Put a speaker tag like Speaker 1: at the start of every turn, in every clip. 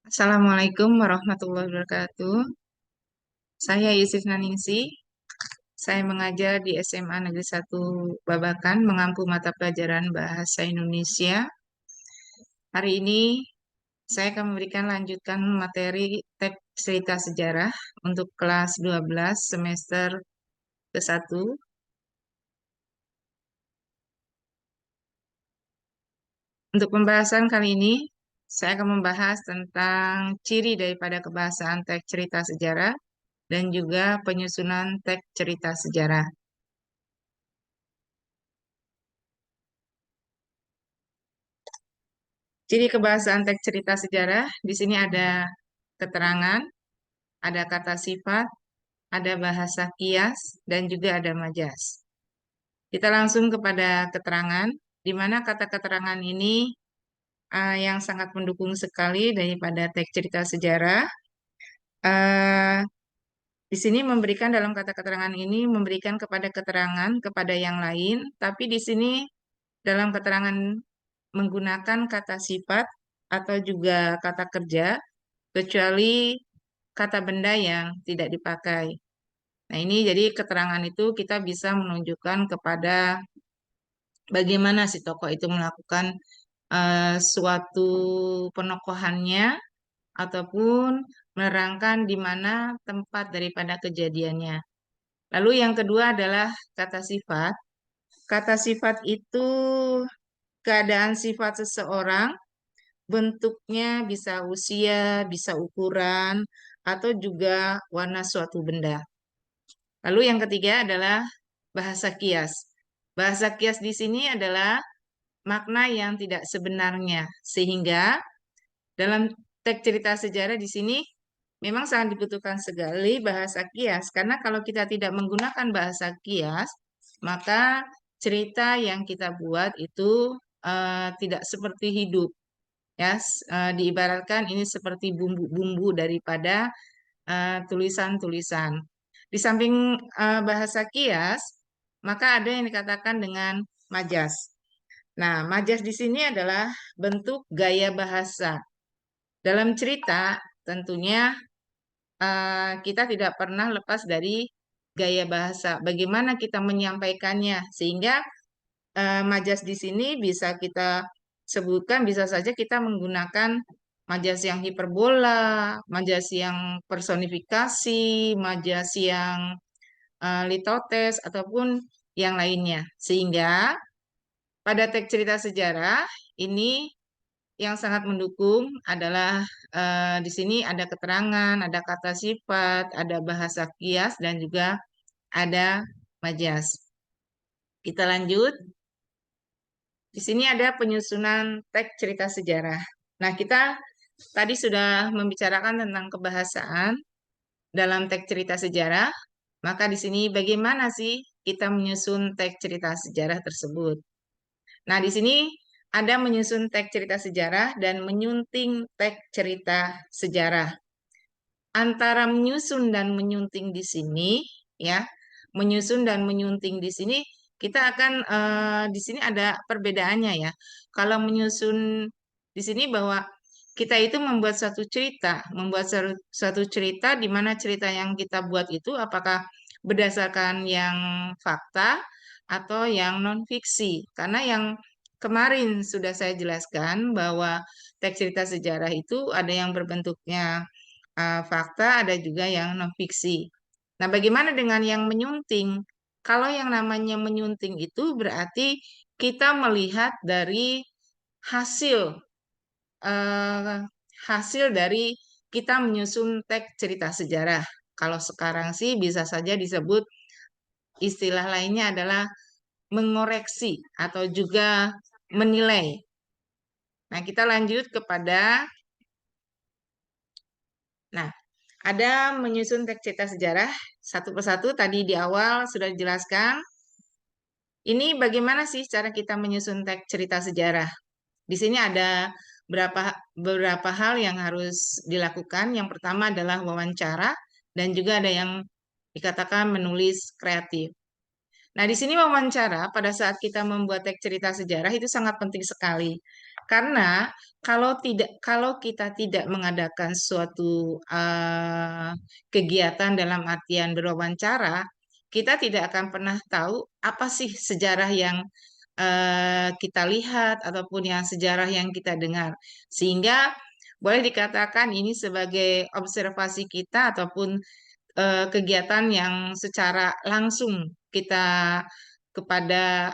Speaker 1: Assalamualaikum warahmatullahi wabarakatuh. Saya Yusuf Naningsi. Saya mengajar di SMA Negeri 1 Babakan, mengampu mata pelajaran Bahasa Indonesia. Hari ini saya akan memberikan lanjutan materi teks cerita sejarah untuk kelas 12 semester ke-1. Untuk pembahasan kali ini, saya akan membahas tentang ciri daripada kebahasaan teks cerita sejarah dan juga penyusunan teks cerita sejarah. Ciri kebahasaan teks cerita sejarah, di sini ada keterangan, ada kata sifat, ada bahasa kias, dan juga ada majas. Kita langsung kepada keterangan, di mana kata keterangan ini yang sangat mendukung sekali daripada teks cerita sejarah. Eh, di sini memberikan dalam kata keterangan ini memberikan kepada keterangan kepada yang lain, tapi di sini dalam keterangan menggunakan kata sifat atau juga kata kerja, kecuali kata benda yang tidak dipakai. Nah, ini jadi keterangan itu kita bisa menunjukkan kepada bagaimana si tokoh itu melakukan suatu penokohannya ataupun menerangkan di mana tempat daripada kejadiannya. Lalu yang kedua adalah kata sifat. Kata sifat itu keadaan sifat seseorang, bentuknya bisa usia, bisa ukuran, atau juga warna suatu benda. Lalu yang ketiga adalah bahasa kias. Bahasa kias di sini adalah makna yang tidak sebenarnya, sehingga dalam teks cerita sejarah di sini memang sangat dibutuhkan sekali bahasa kias, karena kalau kita tidak menggunakan bahasa kias, maka cerita yang kita buat itu tidak seperti hidup. Ya, diibaratkan ini seperti bumbu-bumbu daripada tulisan-tulisan. Di samping bahasa kias, maka ada yang dikatakan dengan majas. Nah, majas di sini adalah bentuk gaya bahasa. Dalam cerita, tentunya kita tidak pernah lepas dari gaya bahasa. Bagaimana kita menyampaikannya, sehingga majas di sini bisa kita sebutkan, bisa saja kita menggunakan majas yang hiperbola, majas yang personifikasi, majas yang litotes, ataupun yang lainnya. Sehingga pada teks cerita sejarah ini yang sangat mendukung adalah di sini ada keterangan, ada kata sifat, ada bahasa kias, dan juga ada majas. Kita lanjut. Di sini ada penyusunan teks cerita sejarah. Nah, kita tadi sudah membicarakan tentang kebahasaan dalam teks cerita sejarah. Maka di sini bagaimana sih kita menyusun teks cerita sejarah tersebut? Nah, di sini ada menyusun teks cerita sejarah dan menyunting teks cerita sejarah. Antara menyusun dan menyunting di sini, ya, menyusun dan menyunting di sini, kita akan di sini ada perbedaannya ya. Kalau menyusun di sini bahwa kita itu membuat satu cerita, membuat suatu cerita di mana cerita yang kita buat itu apakah berdasarkan yang fakta atau yang non fiksi. Karena yang kemarin sudah saya jelaskan bahwa teks cerita sejarah itu ada yang berbentuknya fakta, ada juga yang non fiksi. Nah, bagaimana dengan yang menyunting? Kalau yang namanya menyunting itu berarti kita melihat dari hasil eh, hasil dari kita menyusun teks cerita sejarah. Kalau sekarang sih bisa saja disebut istilah lainnya adalah mengoreksi atau juga menilai. Nah, kita lanjut kepada, nah, ada menyusun teks cerita sejarah satu persatu tadi di awal sudah dijelaskan. Ini bagaimana sih cara kita menyusun teks cerita sejarah? Di sini ada beberapa beberapa hal yang harus dilakukan. Yang pertama adalah wawancara dan juga ada yang dikatakan menulis kreatif. Nah, di sini wawancara pada saat kita membuat teks cerita sejarah itu sangat penting sekali. Karena kalau kita tidak mengadakan suatu kegiatan dalam artian berwawancara, kita tidak akan pernah tahu apa sih sejarah yang kita lihat ataupun yang sejarah yang kita dengar. Sehingga boleh dikatakan ini sebagai observasi kita ataupun kegiatan yang secara langsung kita kepada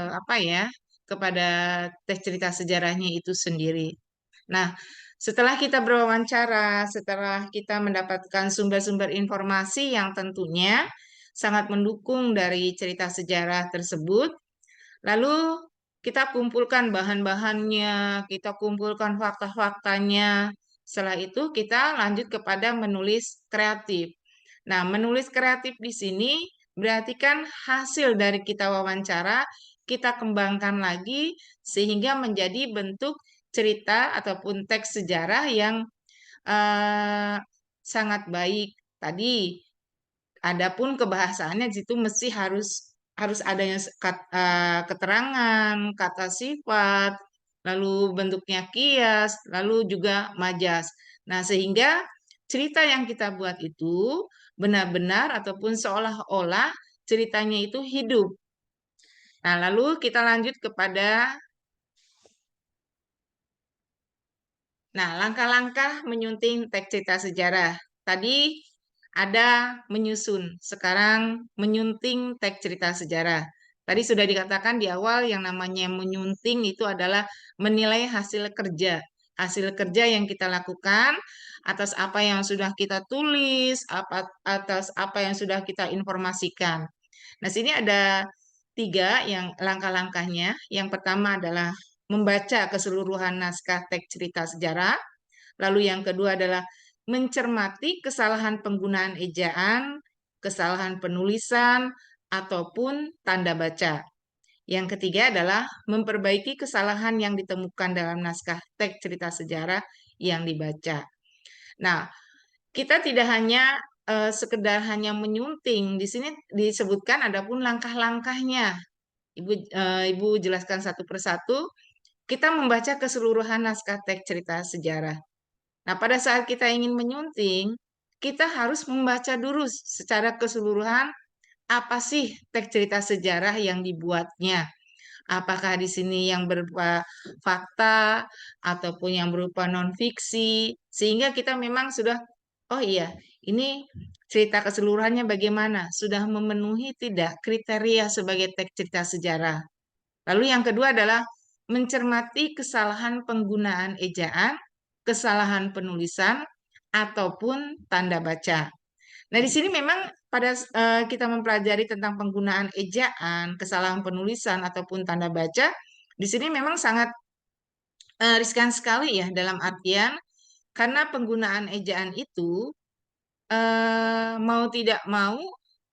Speaker 1: apa ya, kepada teks cerita sejarahnya itu sendiri. Nah, setelah kita berwawancara, setelah kita mendapatkan sumber-sumber informasi yang tentunya sangat mendukung dari cerita sejarah tersebut, lalu kita kumpulkan bahan-bahannya, kita kumpulkan fakta-faktanya. Setelah itu kita lanjut kepada menulis kreatif. Nah, menulis kreatif di sini berarti kan hasil dari kita wawancara, kita kembangkan lagi sehingga menjadi bentuk cerita ataupun teks sejarah yang eh, sangat baik. Tadi adapun kebahasaannya di situ mesti harus harus adanya keterangan, kata sifat, lalu bentuknya kias, lalu juga majas. Nah, sehingga cerita yang kita buat itu benar-benar ataupun seolah-olah ceritanya itu hidup. Nah, lalu kita lanjut kepada langkah-langkah menyunting teks cerita sejarah. Tadi ada menyusun, sekarang menyunting teks cerita sejarah. Tadi sudah dikatakan di awal yang namanya menyunting itu adalah menilai hasil kerja. Hasil kerja yang kita lakukan atas apa yang sudah kita tulis, atas apa yang sudah kita informasikan. Nah, sini ada tiga yang langkah-langkahnya. Yang pertama adalah membaca keseluruhan naskah teks cerita sejarah. Lalu yang kedua adalah mencermati kesalahan penggunaan ejaan, kesalahan penulisan, ataupun tanda baca. Yang ketiga adalah memperbaiki kesalahan yang ditemukan dalam naskah teks cerita sejarah yang dibaca. Nah, kita tidak hanya sekedar hanya menyunting. Di sini disebutkan adapun langkah-langkahnya. Ibu jelaskan satu persatu. Kita membaca keseluruhan naskah teks cerita sejarah. Nah, pada saat kita ingin menyunting, kita harus membaca dulu secara keseluruhan apa sih teks cerita sejarah yang dibuatnya. Apakah di sini yang berupa fakta ataupun yang berupa non-fiksi, sehingga kita memang sudah, oh iya, ini cerita keseluruhannya bagaimana, sudah memenuhi tidak kriteria sebagai teks cerita sejarah. Lalu yang kedua adalah mencermati kesalahan penggunaan ejaan, kesalahan penulisan, ataupun tanda baca. Nah, di sini memang pada kita mempelajari tentang penggunaan ejaan, kesalahan penulisan, ataupun tanda baca, di sini memang sangat riskan sekali ya dalam artian karena penggunaan ejaan itu mau tidak mau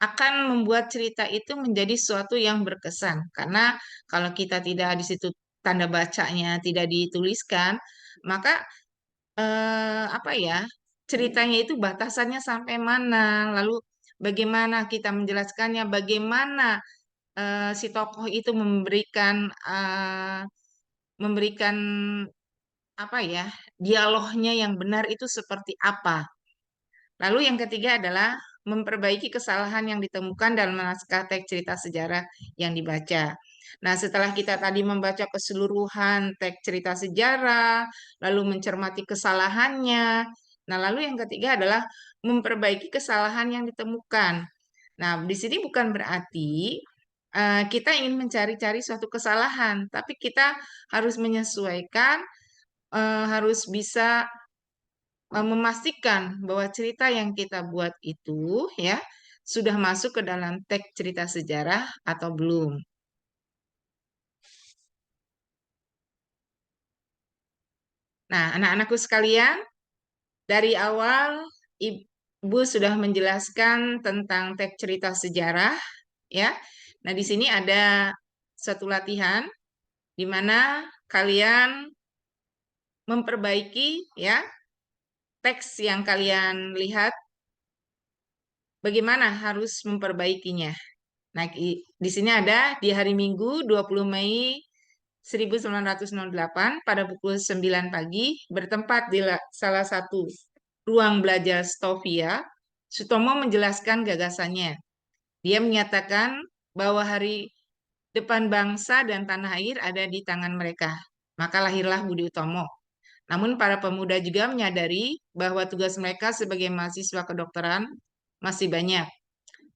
Speaker 1: akan membuat cerita itu menjadi sesuatu yang berkesan. Karena kalau kita tidak di situ tanda bacanya tidak dituliskan, maka apa ya ceritanya itu batasannya sampai mana, lalu bagaimana kita menjelaskannya, bagaimana si tokoh itu memberikan apa ya dialognya yang benar itu seperti apa. Lalu yang ketiga adalah memperbaiki kesalahan yang ditemukan dalam naskah teks cerita sejarah yang dibaca. Nah, setelah kita tadi membaca keseluruhan teks cerita sejarah, lalu mencermati kesalahannya. Nah, lalu yang ketiga adalah memperbaiki kesalahan yang ditemukan. Nah, di sini bukan berarti kita ingin mencari-cari suatu kesalahan, tapi kita harus menyesuaikan, harus bisa memastikan bahwa cerita yang kita buat itu ya sudah masuk ke dalam teks cerita sejarah atau belum. Nah, anak-anakku sekalian, dari awal Ibu sudah menjelaskan tentang teks cerita sejarah ya. Nah, di sini ada satu latihan di mana kalian memperbaiki ya teks yang kalian lihat bagaimana harus memperbaikinya. Nah, di sini ada di hari Minggu 20 Mei 1908 pada pukul 9 pagi bertempat di salah satu ruang belajar Stovia, Sutomo menjelaskan gagasannya. Dia menyatakan bahwa hari depan bangsa dan tanah air ada di tangan mereka. Maka lahirlah Budi Utomo. Namun para pemuda juga menyadari bahwa tugas mereka sebagai mahasiswa kedokteran masih banyak,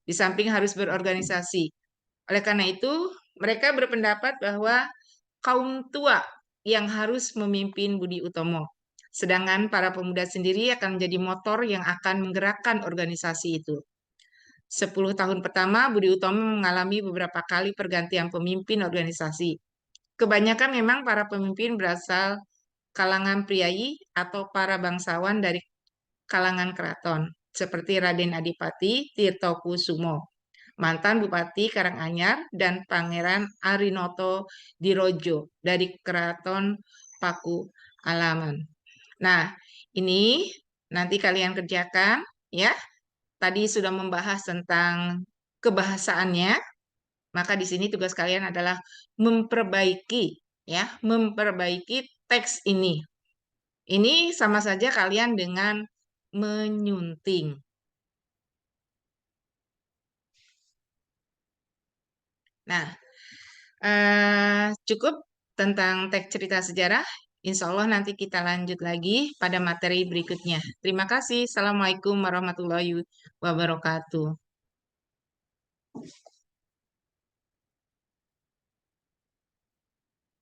Speaker 1: di samping harus berorganisasi. Oleh karena itu, mereka berpendapat bahwa kaum tua yang harus memimpin Budi Utomo. Sedangkan para pemuda sendiri akan menjadi motor yang akan menggerakkan organisasi itu. 10 tahun pertama, Budi Utomo mengalami beberapa kali pergantian pemimpin organisasi. Kebanyakan memang para pemimpin berasal kalangan priayi atau para bangsawan dari kalangan keraton, seperti Raden Adipati Tirtokusumo, mantan Bupati Karanganyar, dan Pangeran Arinoto Dirojo dari Keraton Paku Alaman. Nah, ini nanti kalian kerjakan ya. Tadi sudah membahas tentang kebahasaannya, maka di sini tugas kalian adalah memperbaiki ya, memperbaiki teks ini. Ini sama saja kalian dengan menyunting. Nah, cukup tentang teks cerita sejarah. Insya Allah nanti kita lanjut lagi pada materi berikutnya. Terima kasih. Assalamualaikum warahmatullahi wabarakatuh.